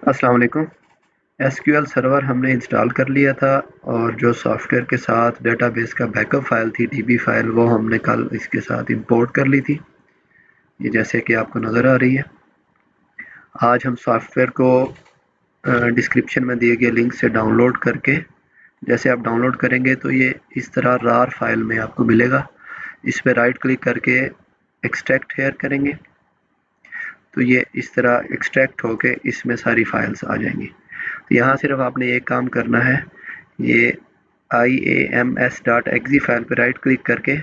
السلام علیکم۔ S Q L server ہم نے انسٹال کر لیا تھا، اور جو سافٹ ویئر کے ساتھ ڈیٹا بیس کا بیک اپ فائل تھی ڈی بی فائل، وہ ہم نے کل اس کے ساتھ امپورٹ کر لی تھی، یہ جیسے کہ آپ کو نظر آ رہی ہے۔ آج ہم سافٹ ویئر کو ڈسکرپشن میں دیے گئے لنک سے ڈاؤن لوڈ کر کے، جیسے آپ ڈاؤن لوڈ کریں گے تو یہ اس طرح رار فائل میں آپ کو ملے گا۔ اس پہ رائٹ کلک کر کے ایکسٹریکٹ ہیئر کریں گے تو یہ اس طرح ایکسٹریکٹ ہو کے اس میں ساری فائلز آ جائیں گی۔ تو یہاں صرف آپ نے ایک کام کرنا ہے، یہ iams.exe فائل پہ رائٹ کلک کر کے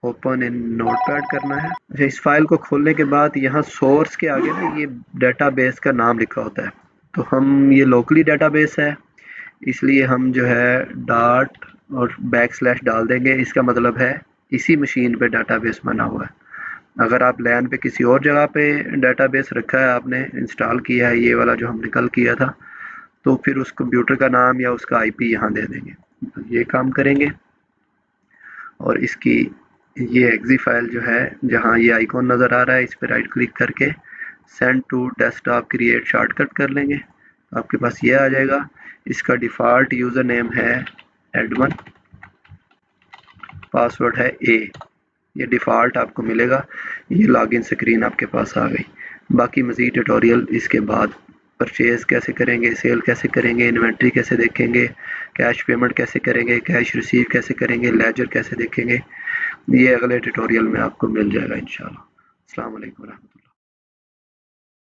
اوپن ان نوٹ پیڈ کرنا ہے۔ اچھا، اس فائل کو کھولنے کے بعد یہاں سورس کے آگے نا یہ ڈیٹا بیس کا نام لکھا ہوتا ہے، تو ہم یہ لوکلی ڈیٹا بیس ہے، اس لیے ہم جو ہے ڈاٹ اور بیک سلیش ڈال دیں گے۔ اس کا مطلب ہے اسی مشین پہ ڈیٹا بیس بنا ہوا ہے۔ اگر آپ لین پہ کسی اور جگہ پہ ڈیٹا بیس رکھا ہے، آپ نے انسٹال کیا ہے یہ والا جو ہم نے کل کیا تھا، تو پھر اس کمپیوٹر کا نام یا اس کا آئی پی یہاں دے دیں گے۔ یہ کام کریں گے، اور اس کی یہ ایگزی فائل جو ہے جہاں یہ آئیکن نظر آ رہا ہے اس پہ رائٹ کلک کر کے send to desktop create shortcut کر لیں گے، آپ کے پاس یہ آ جائے گا۔ اس کا ڈیفالٹ یوزر نیم ہے ایڈمن، پاسورڈ ہے اے، یہ ڈیفالٹ آپ کو ملے گا۔ یہ لاگ ان سکرین آپ کے پاس آ گئی۔ باقی مزید ٹیوٹوریل اس کے بعد، پرچیز کیسے کریں گے، سیل کیسے کریں گے، انوینٹری کیسے دیکھیں گے، کیش پیمنٹ کیسے کریں گے، کیش ریسیو کیسے کریں گے، لیجر کیسے دیکھیں گے، یہ اگلے ٹیوٹوریل میں آپ کو مل جائے گا انشاءاللہ۔ السلام علیکم ورحمۃ اللہ۔